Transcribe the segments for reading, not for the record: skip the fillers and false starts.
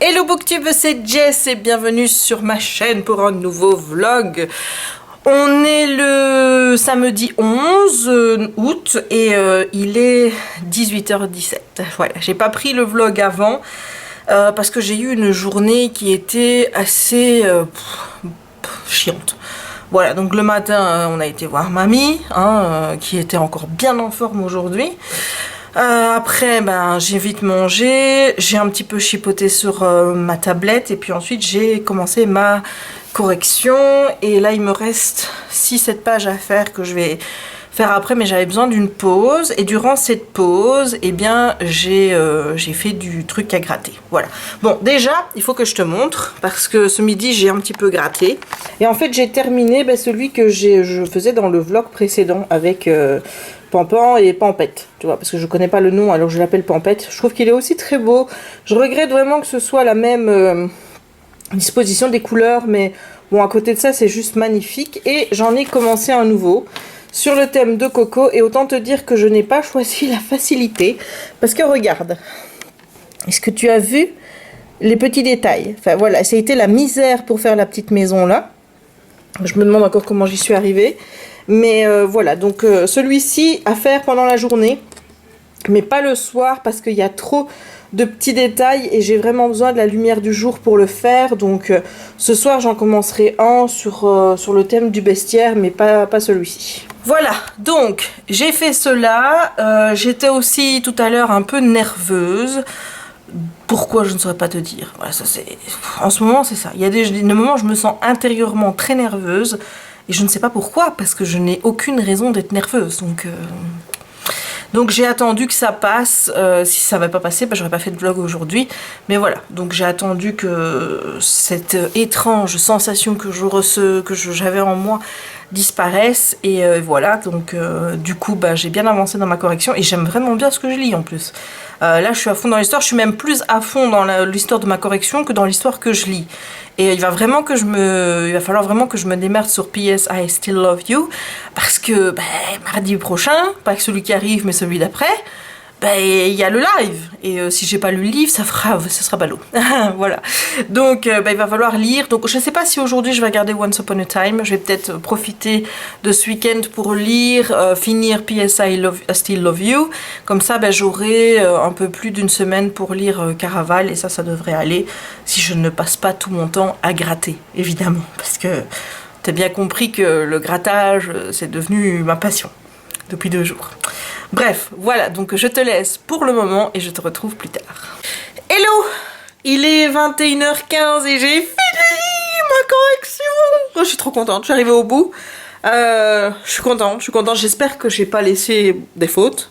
Hello Booktube, c'est Jess et bienvenue sur ma chaîne pour un nouveau vlog. On est le samedi 11 août et il est 18h17. Voilà, j'ai pas pris le vlog avant parce que j'ai eu une journée qui était assez chiante. Voilà, donc le matin on a été voir mamie qui était encore bien en forme aujourd'hui. Après, j'ai vite mangé, j'ai un petit peu chipoté sur ma tablette et puis ensuite j'ai commencé ma correction et là il me reste 6-7 pages à faire que je vais faire après, mais j'avais besoin d'une pause et durant cette pause, eh bien j'ai fait du truc à gratter. Voilà. Bon, déjà, il faut que je te montre parce que ce midi j'ai un petit peu gratté et en fait j'ai terminé celui que je faisais dans le vlog précédent avec Pampan et Pampette, tu vois, parce que je connais pas le nom, alors je l'appelle Pampette. Je trouve qu'il est aussi très beau. Je regrette vraiment que ce soit la même disposition des couleurs, mais bon, à côté de ça, c'est juste magnifique. Et j'en ai commencé un nouveau sur le thème de Coco, et autant te dire que je n'ai pas choisi la facilité, parce que regarde, est-ce que tu as vu les petits détails? Enfin voilà, ça a été la misère pour faire la petite maison là. Je me demande encore comment j'y suis arrivée. Mais voilà, donc celui-ci à faire pendant la journée, mais pas le soir parce qu'il y a trop de petits détails et j'ai vraiment besoin de la lumière du jour pour le faire. Donc ce soir j'en commencerai un sur le thème du bestiaire, mais pas celui-ci. Voilà, donc j'ai fait cela. J'étais aussi tout à l'heure un peu nerveuse. Pourquoi, je ne saurais pas te dire. Voilà, ça c'est... En ce moment c'est ça. Il y a des moments où je me sens intérieurement très nerveuse. Et je ne sais pas pourquoi, parce que je n'ai aucune raison d'être nerveuse. Donc j'ai attendu que ça passe. Si ça n'avait pas passé, j'aurais pas fait de vlog aujourd'hui. Mais voilà, donc j'ai attendu que cette étrange sensation que j'avais en moi disparaisse. Et voilà, donc du coup, j'ai bien avancé dans ma correction. Et j'aime vraiment bien ce que je lis en plus. Là, je suis à fond dans l'histoire. Je suis même plus à fond dans l'histoire de ma correction que dans l'histoire que je lis. Et il va falloir vraiment que je me démerde sur PS I Still Love You. Parce que mardi prochain, pas que celui qui arrive, mais celui d'après, il y a le live. Et si j'ai pas lu le livre, ce sera ballot. Voilà. Donc il va falloir lire. Donc je sais pas si aujourd'hui je vais regarder Once Upon a Time. Je vais peut-être profiter de ce week-end pour lire, finir PS I Still Love You. Comme ça, j'aurai un peu plus d'une semaine pour lire Caraval. Et ça devrait aller si je ne passe pas tout mon temps à gratter, évidemment. Parce que t'as bien compris que le grattage, c'est devenu ma passion depuis 2 jours. Bref, voilà, donc je te laisse pour le moment et je te retrouve plus tard. Hello! Il est 21h15 et j'ai fini ma correction! Oh, je suis trop contente, je suis arrivée au bout. Je suis contente, j'espère que j'ai pas laissé des fautes,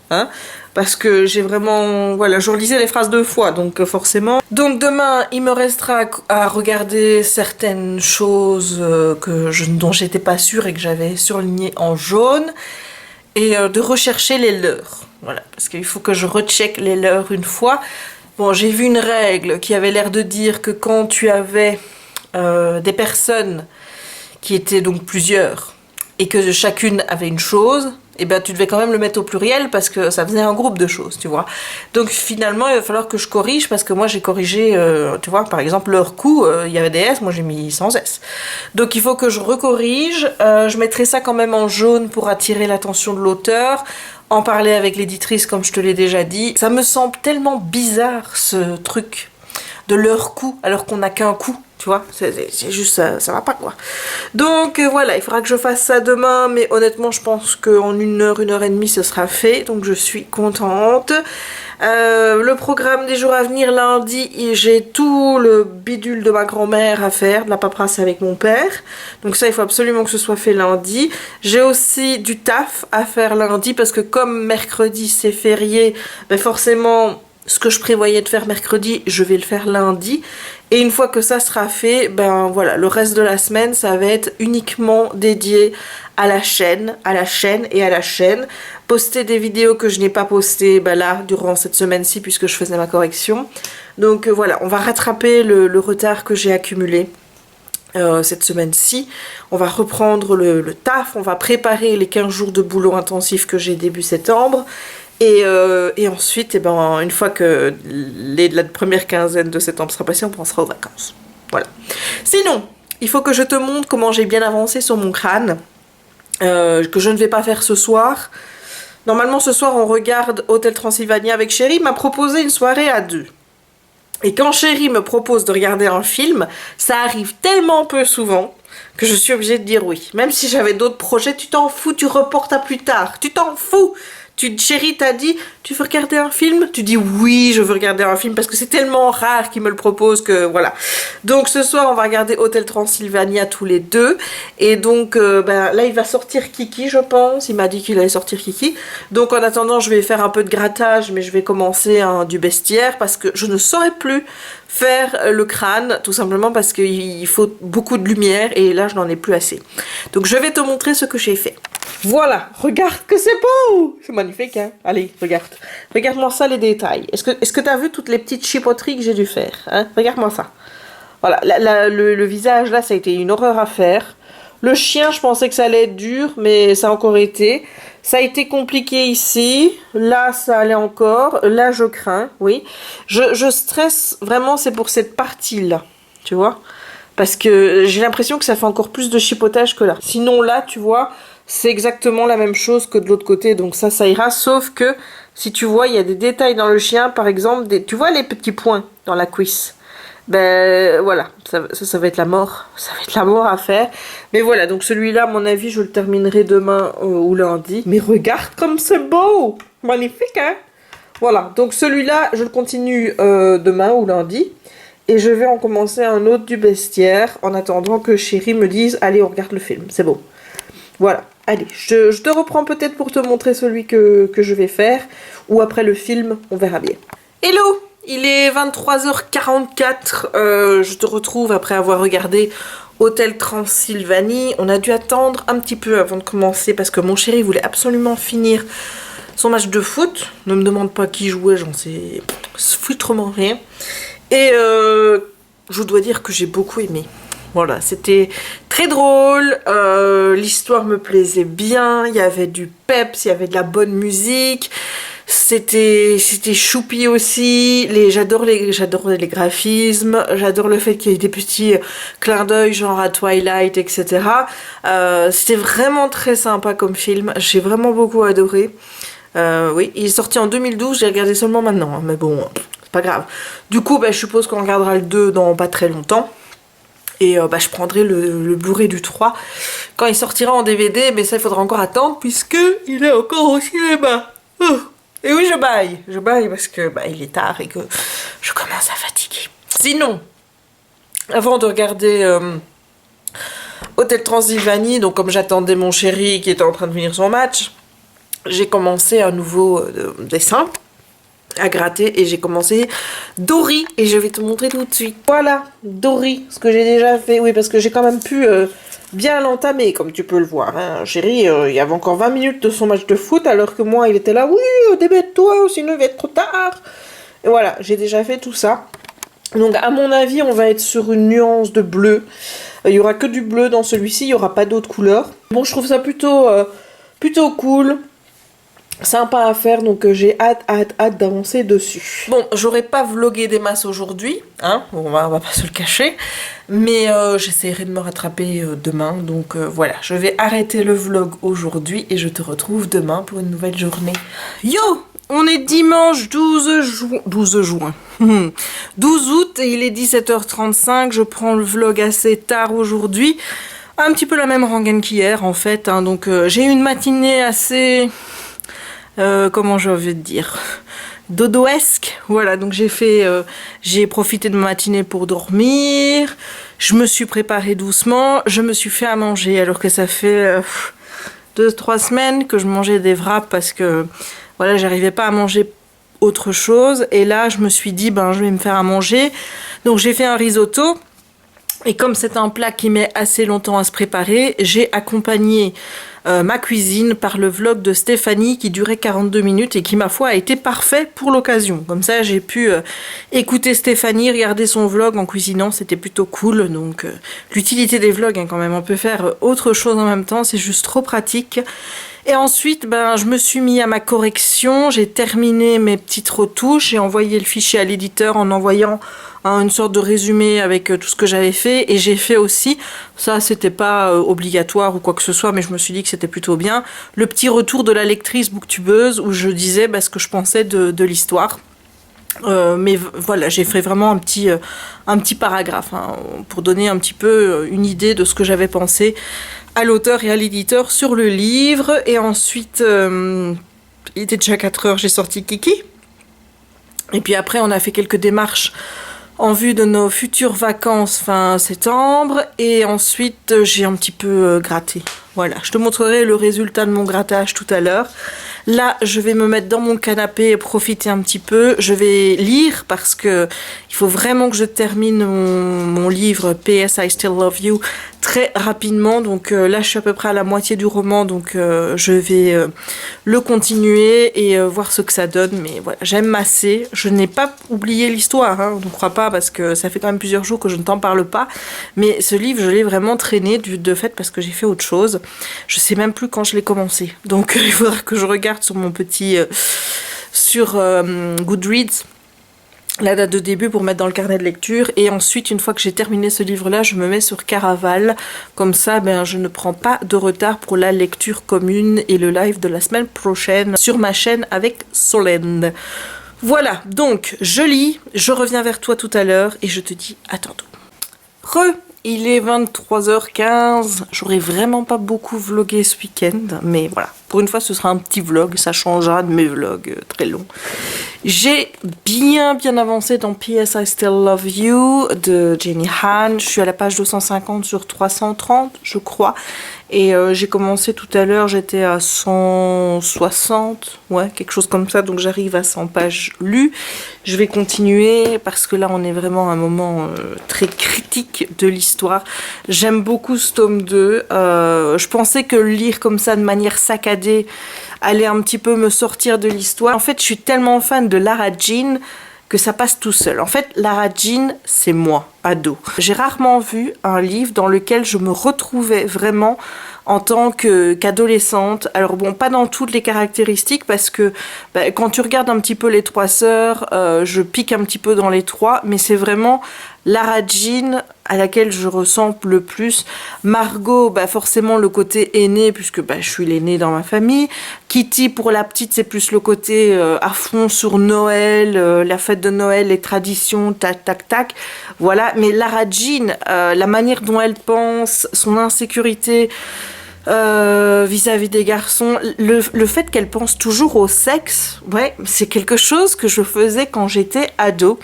parce que j'ai vraiment... Voilà, je relisais les phrases 2 fois, donc forcément. Donc demain, il me restera à regarder certaines choses dont j'étais pas sûre et que j'avais surlignées en jaune. Et de rechercher les leurs. Voilà, parce qu'il faut que je recheck les leurs une fois. Bon, j'ai vu une règle qui avait l'air de dire que quand tu avais des personnes qui étaient donc plusieurs et que chacune avait une chose, tu devais quand même le mettre au pluriel parce que ça faisait un groupe de choses, tu vois. Donc finalement, il va falloir que je corrige parce que moi j'ai corrigé, tu vois, par exemple, leur coup, il y avait des S, moi j'ai mis sans S. Donc il faut que je recorrige. Je mettrai ça quand même en jaune pour attirer l'attention de l'auteur, en parler avec l'éditrice comme je te l'ai déjà dit. Ça me semble tellement bizarre ce truc de leur coup alors qu'on n'a qu'un coup. Tu vois, c'est juste ça va pas quoi. Donc voilà, il faudra que je fasse ça demain, mais honnêtement je pense qu'en 1 heure, 1 heure et demie ce sera fait, donc je suis contente. Le programme des jours à venir, lundi, j'ai tout le bidule de ma grand-mère à faire, de la paperasse avec mon père. Donc ça, il faut absolument que ce soit fait lundi. J'ai aussi du taf à faire lundi, parce que comme mercredi c'est férié, forcément... Ce que je prévoyais de faire mercredi, je vais le faire lundi. Et une fois que ça sera fait, voilà, le reste de la semaine, ça va être uniquement dédié à la chaîne. Poster des vidéos que je n'ai pas postées là, durant cette semaine-ci, puisque je faisais ma correction. Donc voilà, on va rattraper le retard que j'ai accumulé cette semaine-ci. On va reprendre le taf, on va préparer les 15 jours de boulot intensif que j'ai début septembre. Et ensuite, une fois que la première quinzaine de septembre sera passée, on pensera aux vacances. Voilà. Sinon, il faut que je te montre comment j'ai bien avancé sur mon crâne, que je ne vais pas faire ce soir. Normalement, ce soir, on regarde Hôtel Transylvanie avec Chéri. Il m'a proposé une soirée à 2. Et quand Chéri me propose de regarder un film, ça arrive tellement peu souvent que je suis obligée de dire oui. Même si j'avais d'autres projets, tu t'en fous, tu reportes à plus tard. Tu t'en fous. Chéri t'a dit, tu veux regarder un film? Tu dis oui, je veux regarder un film parce que c'est tellement rare qu'il me le propose que voilà. Donc ce soir, on va regarder Hôtel Transylvania tous les deux. Et donc là, il va sortir Kiki, je pense. Il m'a dit qu'il allait sortir Kiki. Donc en attendant, je vais faire un peu de grattage, mais je vais commencer du bestiaire parce que je ne saurais plus faire le crâne, tout simplement parce qu'il faut beaucoup de lumière et là, je n'en ai plus assez. Donc je vais te montrer ce que j'ai fait. Voilà, regarde que c'est beau! C'est magnifique, hein? Allez, regarde. Regarde-moi ça, les détails. Est-ce que tu as vu toutes les petites chipoteries que j'ai dû faire, hein? Regarde-moi ça. Voilà, le visage, là, ça a été une horreur à faire. Le chien, je pensais que ça allait être dur, mais ça a encore été. Ça a été compliqué ici. Là, ça allait encore. Là, je crains, oui. Je stresse vraiment, c'est pour cette partie-là, tu vois? Parce que j'ai l'impression que ça fait encore plus de chipotage que là. Sinon, là, tu vois... C'est exactement la même chose que de l'autre côté, donc ça ira, sauf que si tu vois, il y a des détails dans le chien, par exemple, tu vois les petits points dans la cuisse. Ben voilà, ça va être la mort, ça va être la mort à faire. Mais voilà, donc celui-là, à mon avis, je le terminerai demain ou lundi. Mais regarde comme c'est beau, magnifique, hein? Voilà, donc celui-là, je le continue demain ou lundi. Et je vais en commencer un autre du bestiaire, en attendant que Chéri me dise, allez, on regarde le film, c'est beau. Voilà, allez, je te reprends peut-être pour te montrer celui que je vais faire, ou après le film, on verra bien. Hello, il est 23h44, je te retrouve après avoir regardé Hôtel Transylvanie. On a dû attendre un petit peu avant de commencer, parce que mon chéri voulait absolument finir son match de foot. Ne me demande pas qui jouait, j'en sais foutrement rien. Et je dois dire que j'ai beaucoup aimé. Voilà, c'était très drôle, l'histoire me plaisait bien, il y avait du peps, il y avait de la bonne musique, c'était choupi aussi, j'adore les graphismes, j'adore le fait qu'il y ait des petits clins d'œil genre à Twilight, etc. C'était vraiment très sympa comme film, j'ai vraiment beaucoup adoré. Oui, il est sorti en 2012, j'ai regardé seulement maintenant, hein, mais bon, c'est pas grave. Du coup, je suppose qu'on regardera le 2 dans pas très longtemps. Et je prendrai le Blu-ray du 3 quand il sortira en DVD, mais ça il faudra encore attendre puisque il est encore au cinéma. Et oui, je baille parce que il est tard et que je commence à fatiguer. Sinon, avant de regarder Hôtel Transylvanie, donc comme j'attendais mon chéri qui était en train de finir son match, j'ai commencé un nouveau dessin à gratter et j'ai commencé Dory et je vais te montrer tout de suite. Voilà, Dory, ce que j'ai déjà fait, oui, parce que j'ai quand même pu bien l'entamer, comme tu peux le voir, hein. Chéri, il y avait encore 20 minutes de son match de foot, alors que moi, il était là, oui, débête-toi, sinon il va être trop tard. Et voilà, j'ai déjà fait tout ça. Donc, à mon avis, on va être sur une nuance de bleu. Il y aura que du bleu dans celui-ci, il n'y aura pas d'autres couleurs. Bon, je trouve ça plutôt cool. Sympa à faire, donc j'ai hâte d'avancer dessus. Bon, j'aurais pas vlogué des masses aujourd'hui, hein, on va pas se le cacher, mais j'essaierai de me rattraper demain, donc voilà, je vais arrêter le vlog aujourd'hui et je te retrouve demain pour une nouvelle journée. Yo, on est dimanche 12 juin, 12 août et il est 17h35, je prends le vlog assez tard aujourd'hui, un petit peu la même rengaine qu'hier en fait, hein, donc j'ai eu une matinée assez... comment je vais te dire, dodoesque. Voilà, donc j'ai profité de ma matinée pour dormir, je me suis préparée doucement, je me suis fait à manger alors que ça fait 2-3 semaines que je mangeais des wraps parce que voilà, j'arrivais pas à manger autre chose et là je me suis dit je vais me faire à manger, donc j'ai fait un risotto. Et comme c'est un plat qui met assez longtemps à se préparer, j'ai accompagné ma cuisine par le vlog de Stéphanie qui durait 42 minutes et qui, ma foi, a été parfait pour l'occasion. Comme ça, j'ai pu écouter Stéphanie, regarder son vlog en cuisinant, c'était plutôt cool. Donc, l'utilité des vlogs, hein, quand même, on peut faire autre chose en même temps, c'est juste trop pratique. Et ensuite, ben, je me suis mis à ma correction, j'ai terminé mes petites retouches, j'ai envoyé le fichier à l'éditeur en envoyant une sorte de résumé avec tout ce que j'avais fait. Et j'ai fait aussi, ça c'était pas obligatoire ou quoi que ce soit, mais je me suis dit que c'était plutôt bien, le petit retour de la lectrice booktubeuse où je disais ce que je pensais de l'histoire. Mais voilà, j'ai fait vraiment un petit paragraphe hein, pour donner un petit peu une idée de ce que j'avais pensé à l'auteur et à l'éditeur sur le livre. Et ensuite, il était déjà 4 heures, j'ai sorti Kiki. Et puis après, on a fait quelques démarches en vue de nos futures vacances fin septembre. Et ensuite, j'ai un petit peu gratté. Voilà, je te montrerai le résultat de mon grattage tout à l'heure. Là, je vais me mettre dans mon canapé et profiter un petit peu. Je vais lire parce que il faut vraiment que je termine mon livre PS I Still Love You très rapidement. Donc là, je suis à peu près à la moitié du roman. Donc je vais le continuer et voir ce que ça donne. Mais voilà, j'aime assez. Je n'ai pas oublié l'histoire, hein, ne crois pas, parce que ça fait quand même plusieurs jours que je ne t'en parle pas. Mais ce livre, je l'ai vraiment traîné de fait parce que j'ai fait autre chose. Je sais même plus quand je l'ai commencé. Donc il faudra que je regarde sur mon petit sur Goodreads la date de début pour mettre dans le carnet de lecture. Et ensuite, une fois que j'ai terminé ce livre-là, je me mets sur Caraval. Comme ça, je ne prends pas de retard pour la lecture commune et le live de la semaine prochaine sur ma chaîne avec Solène. Voilà, donc je lis, je reviens vers toi tout à l'heure et je te dis à tantôt. Il est 23h15, j'aurais vraiment pas beaucoup vlogué ce week-end, mais voilà, pour une fois ce sera un petit vlog, ça changera de mes vlogs très longs. J'ai bien avancé dans PS I Still Love You de Jenny Han, je suis à la page 250 sur 330 je crois, et j'ai commencé tout à l'heure, j'étais à 160, ouais, quelque chose comme ça, donc j'arrive à 100 pages lues. Je vais continuer parce que là on est vraiment à un moment très critique de l'histoire. J'aime beaucoup ce tome 2. Je pensais que le lire comme ça de manière saccadée allait un petit peu me sortir de l'histoire. En fait, je suis tellement fan de Lara Jean que ça passe tout seul. En fait, Lara Jean, c'est moi, ado. J'ai rarement vu un livre dans lequel je me retrouvais vraiment en tant qu'adolescente. Alors bon, pas dans toutes les caractéristiques parce que quand tu regardes un petit peu les 3 sœurs, je pique un petit peu dans les 3, mais c'est vraiment Lara Jean à laquelle je ressemble le plus. Margot, forcément le côté aîné puisque je suis l'aînée dans ma famille. Kitty pour la petite, c'est plus le côté à fond sur Noël, la fête de Noël, les traditions, tac tac tac. Voilà, mais Lara Jean, la manière dont elle pense, son insécurité vis-à-vis des garçons, le fait qu'elle pense toujours au sexe, ouais, c'est quelque chose que je faisais quand j'étais ado.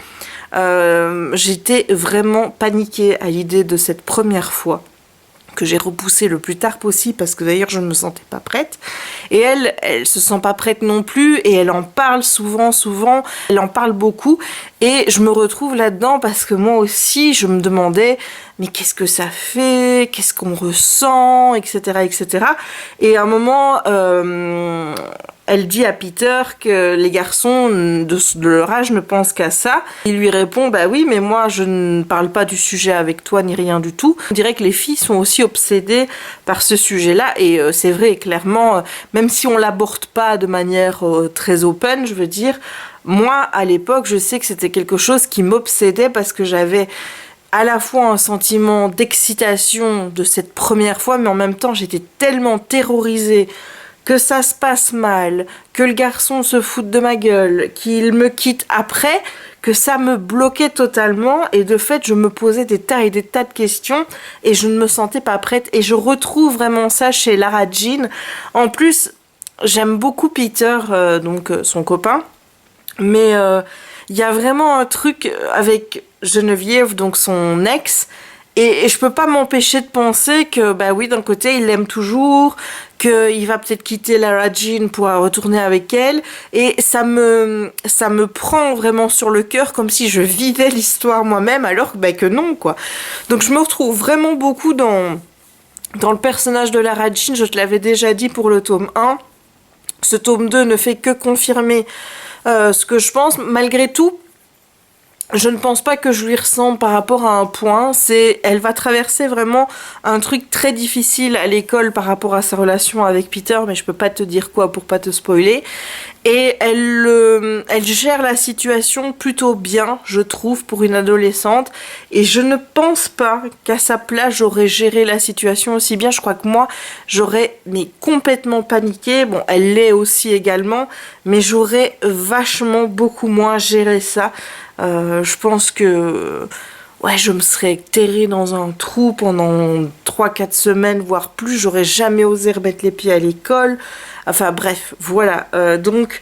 J'étais vraiment paniquée à l'idée de cette première fois que j'ai repoussé le plus tard possible parce que d'ailleurs je ne me sentais pas prête et elle se sent pas prête non plus et elle en parle souvent, elle en parle beaucoup et je me retrouve là-dedans parce que moi aussi je me demandais mais qu'est-ce que ça fait, qu'est-ce qu'on ressent, etc. Et à un moment elle dit à Peter que les garçons de leur âge ne pensent qu'à ça. Il lui répond, oui, mais moi je ne parle pas du sujet avec toi ni rien du tout. On dirait que les filles sont aussi obsédées par ce sujet-là et c'est vrai, clairement, même si on l'aborde pas de manière très open, je veux dire, moi à l'époque je sais que c'était quelque chose qui m'obsédait parce que j'avais à la fois un sentiment d'excitation de cette première fois, mais en même temps j'étais tellement terrorisée que ça se passe mal, que le garçon se foute de ma gueule, qu'il me quitte après, que ça me bloquait totalement et de fait je me posais des tas et des tas de questions et je ne me sentais pas prête et je retrouve vraiment ça chez Lara Jean. En plus, j'aime beaucoup Peter, donc son copain, mais il y a vraiment un truc avec Geneviève, donc son ex, et je peux pas m'empêcher de penser que, oui, d'un côté, il l'aime toujours, qu'il va peut-être quitter Lara Jean pour retourner avec elle, et ça me prend vraiment sur le cœur, comme si je vivais l'histoire moi-même, alors que non, quoi. Donc je me retrouve vraiment beaucoup dans le personnage de Lara Jean, je te l'avais déjà dit pour le tome 1, ce tome 2 ne fait que confirmer ce que je pense, malgré tout. je ne pense pas que je lui ressemble par rapport à un point. Elle va traverser vraiment un truc très difficile à l'école par rapport à sa relation avec Peter, mais je peux pas te dire quoi pour pas te spoiler. Et elle gère la situation plutôt bien, je trouve, pour une adolescente. Et je ne pense pas qu'à sa place, j'aurais géré la situation aussi bien. Je crois que moi, j'aurais complètement paniqué. Bon, elle l'est aussi également, mais j'aurais vachement beaucoup moins géré ça. Je pense que ouais, je me serais terrée dans un trou pendant 3-4 semaines, voire plus. J'aurais jamais osé remettre les pieds à l'école. Enfin bref, voilà. Donc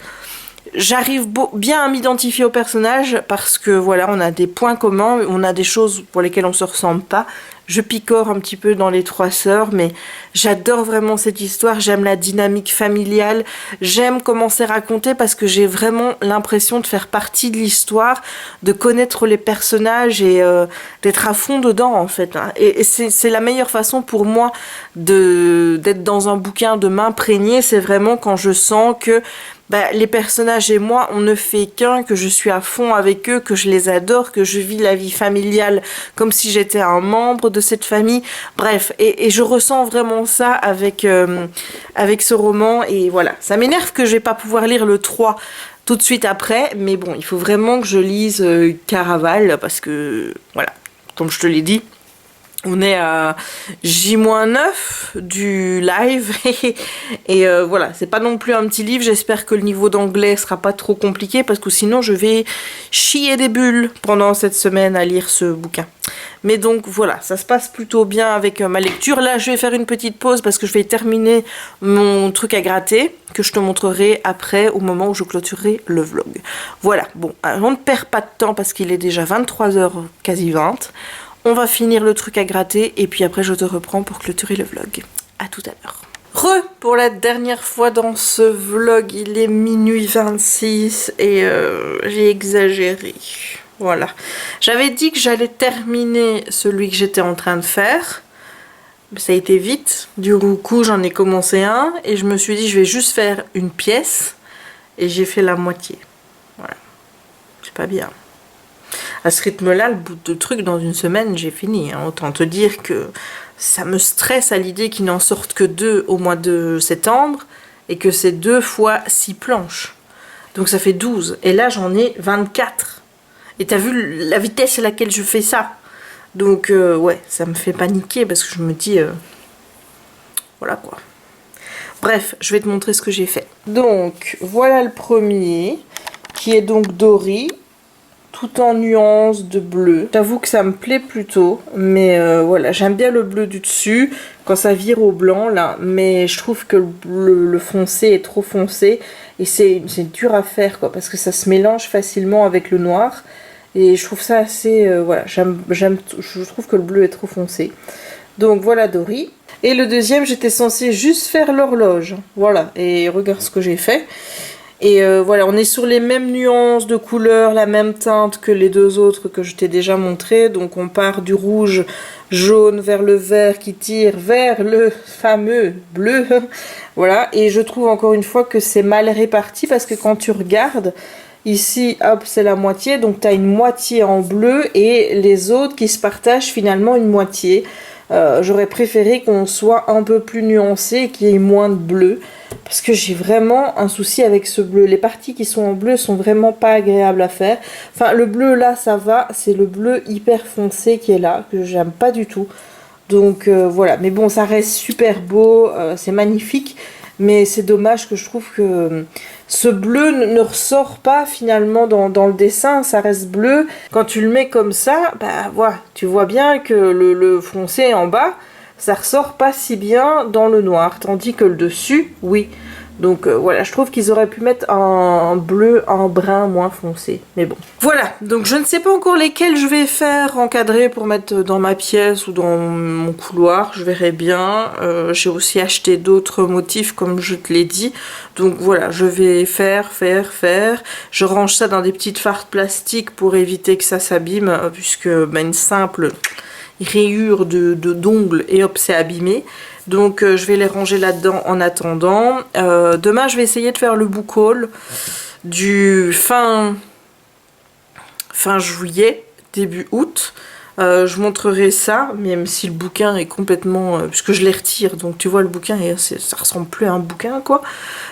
j'arrive bien à m'identifier au personnage parce que voilà, on a des points communs, on a des choses pour lesquelles on se ressemble pas. Je picore un petit peu dans les trois sœurs, mais j'adore vraiment cette histoire. J'aime la dynamique familiale, j'aime comment c'est raconté parce que j'ai vraiment l'impression de faire partie de l'histoire, de connaître les personnages et d'être à fond dedans en fait. Et c'est la meilleure façon pour moi d'être dans un bouquin, de m'imprégner. C'est vraiment quand je sens que les personnages et moi, on ne fait qu'un, que je suis à fond avec eux, que je les adore, que je vis la vie familiale comme si j'étais un membre de cette famille. Bref, et je ressens vraiment ça avec ce roman. Et voilà, ça m'énerve que je vais pas pouvoir lire le 3 tout de suite après. Mais bon, il faut vraiment que je lise Caraval parce que, voilà, comme je te l'ai dit, on est à J-9 du live et voilà, c'est pas non plus un petit livre. J'espère que le niveau d'anglais sera pas trop compliqué parce que sinon je vais chier des bulles pendant cette semaine à lire ce bouquin. Mais donc voilà, ça se passe plutôt bien avec ma lecture. Là, je vais faire une petite pause parce que je vais terminer mon truc à gratter que je te montrerai après au moment où je clôturerai le vlog. Voilà, bon, on ne perd pas de temps parce qu'il est déjà 23h, quasi 20. On va finir le truc à gratter et puis après je te reprends pour clôturer le vlog. À tout à l'heure. Pour la dernière fois dans ce vlog, il est minuit 26 et j'ai exagéré. Voilà. J'avais dit que j'allais terminer celui que j'étais en train de faire. Ça a été vite. Du coup, j'en ai commencé un et je me suis dit je vais juste faire une pièce et j'ai fait la moitié. Voilà. C'est pas bien. À ce rythme-là, le bout de truc, dans une semaine, j'ai fini. Hein. Autant te dire que ça me stresse à l'idée qu'il n'en sorte que 2 au mois de septembre et que c'est 2 fois 6 planches. Donc ça fait 12. Et là, j'en ai 24. Et t'as vu la vitesse à laquelle je fais ça. Donc, ouais, ça me fait paniquer parce que je me dis... voilà quoi. Bref, je vais te montrer ce que j'ai fait. Donc, voilà le premier, qui est donc Dory. Tout en nuances de bleu. J'avoue que ça me plaît plutôt, mais voilà, j'aime bien le bleu du dessus, quand ça vire au blanc là, mais je trouve que le foncé est trop foncé, et c'est dur à faire quoi, parce que ça se mélange facilement avec le noir, et je trouve ça assez, voilà, je trouve que le bleu est trop foncé. Donc voilà Dory. Et le deuxième, j'étais censée juste faire l'horloge, voilà, et regarde ce que j'ai fait. Et voilà, on est sur les mêmes nuances de couleurs, la même teinte que les deux autres que je t'ai déjà montré. Donc on part du rouge jaune vers le vert qui tire vers le fameux bleu. Voilà, et je trouve encore une fois que c'est mal réparti parce que quand tu regardes, ici, hop, c'est la moitié. Donc tu as une moitié en bleu et les autres qui se partagent finalement une moitié. J'aurais préféré qu'on soit un peu plus nuancé et qu'il y ait moins de bleu. Parce que j'ai vraiment un souci avec ce bleu. Les parties qui sont en bleu sont vraiment pas agréables à faire. Enfin, le bleu là, ça va. C'est le bleu hyper foncé qui est là, que j'aime pas du tout. Donc voilà. Mais bon, ça reste super beau. C'est magnifique. Mais c'est dommage que je trouve que ce bleu ne ressort pas finalement dans le dessin. Ça reste bleu. Quand tu le mets comme ça, bah voilà, tu vois bien que le foncé en bas, ça ressort pas si bien dans le noir, tandis que le dessus, oui. Donc voilà, je trouve qu'ils auraient pu mettre un bleu, un brun moins foncé. Mais bon. Voilà, donc je ne sais pas encore lesquels je vais faire encadrer pour mettre dans ma pièce ou dans mon couloir. Je verrai bien. J'ai aussi acheté d'autres motifs comme je te l'ai dit. Donc voilà, je vais faire. Je range ça dans des petites fardes plastiques pour éviter que ça s'abîme. Puisque une simple rayure d'ongles et hop, c'est abîmé. Donc je vais les ranger là-dedans en attendant. Demain je vais essayer de faire le book haul du fin fin juillet, début août. Je montrerai ça, même si le bouquin est complètement... puisque je les retire, donc tu vois le bouquin, ça ressemble plus à un bouquin quoi.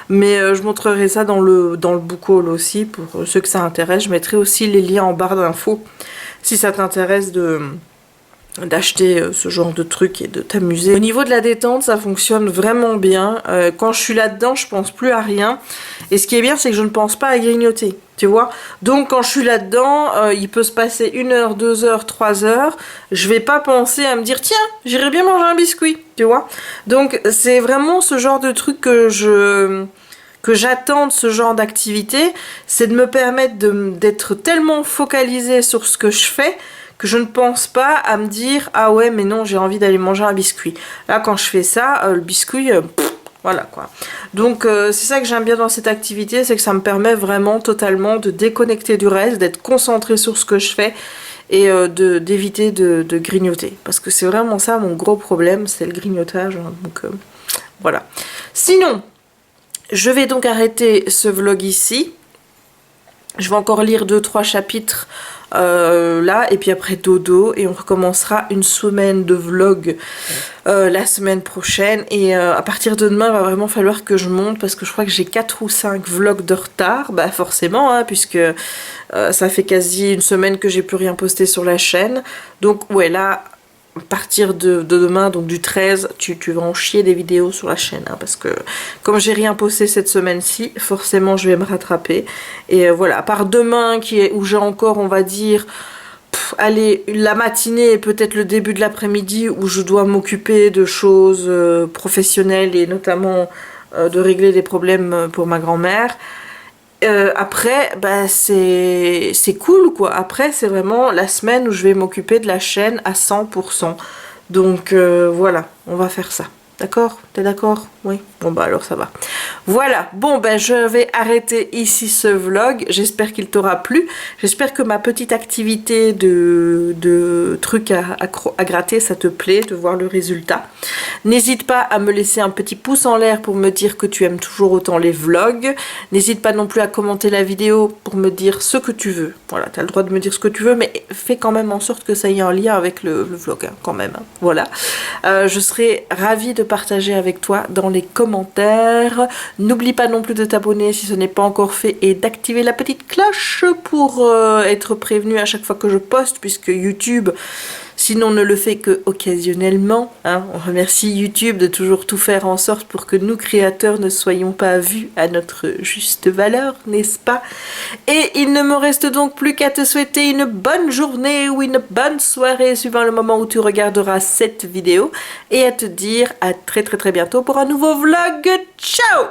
Mais je montrerai ça dans le book haul aussi, pour ceux que ça intéresse. Je mettrai aussi les liens en barre d'infos, si ça t'intéresse d'acheter ce genre de truc et de t'amuser. Au niveau de la détente, ça fonctionne vraiment bien. Quand je suis là-dedans, je pense plus à rien. Et ce qui est bien, c'est que je ne pense pas à grignoter, tu vois. Donc quand je suis là-dedans, il peut se passer 1 heure, 2 heures, 3 heures. Je vais pas penser à me dire, tiens, j'irais bien manger un biscuit, tu vois. Donc c'est vraiment ce genre de truc que j'attends de ce genre d'activité. C'est de me permettre d'être tellement focalisée sur ce que je fais, que je ne pense pas à me dire « Ah ouais, mais non, j'ai envie d'aller manger un biscuit. » Là, quand je fais ça, le biscuit, voilà quoi. Donc, c'est ça que j'aime bien dans cette activité, c'est que ça me permet vraiment totalement de déconnecter du reste, d'être concentrée sur ce que je fais et d'éviter de grignoter. Parce que c'est vraiment ça mon gros problème, c'est le grignotage. Hein, donc, voilà. Sinon, je vais donc arrêter ce vlog ici. Je vais encore lire 2-3 chapitres là, et puis après dodo, et on recommencera une semaine de vlog la semaine prochaine. Et à partir de demain, il va vraiment falloir que je monte, parce que je crois que j'ai 4 ou 5 vlogs de retard, bah forcément, hein, puisque ça fait quasi une semaine que j'ai plus rien posté sur la chaîne. Donc ouais, là, à partir de demain, donc du 13, tu vas en chier des vidéos sur la chaîne, hein, parce que comme j'ai rien posté cette semaine-ci, forcément je vais me rattraper. Et voilà, à part demain où j'ai encore, on va dire, allez, la matinée et peut-être le début de l'après-midi où je dois m'occuper de choses professionnelles et notamment de régler des problèmes pour ma grand-mère. Après, bah, c'est cool quoi. Après, c'est vraiment la semaine où je vais m'occuper de la chaîne à 100%. Donc voilà, on va faire ça. D'accord? T'es d'accord? Oui? Bon bah alors ça va. Voilà, bon ben je vais arrêter ici ce vlog. J'espère qu'il t'aura plu. J'espère que ma petite activité de trucs à gratter, ça te plaît, de voir le résultat. N'hésite pas à me laisser un petit pouce en l'air pour me dire que tu aimes toujours autant les vlogs. N'hésite pas non plus à commenter la vidéo pour me dire ce que tu veux. Voilà, tu as le droit de me dire ce que tu veux, mais fais quand même en sorte que ça ait un lien avec le vlog, hein, quand même. Hein. Voilà. Je serai ravie de partager avec toi dans les commentaires. N'oublie pas non plus de t'abonner si ce n'est pas encore fait et d'activer la petite cloche pour être prévenu à chaque fois que je poste, puisque YouTube, sinon ne le fait que occasionnellement. Hein. On remercie YouTube de toujours tout faire en sorte pour que nous créateurs ne soyons pas vus à notre juste valeur, n'est-ce pas? Et il ne me reste donc plus qu'à te souhaiter une bonne journée ou une bonne soirée suivant le moment où tu regarderas cette vidéo, et à te dire à très bientôt pour un nouveau vlog. Ciao!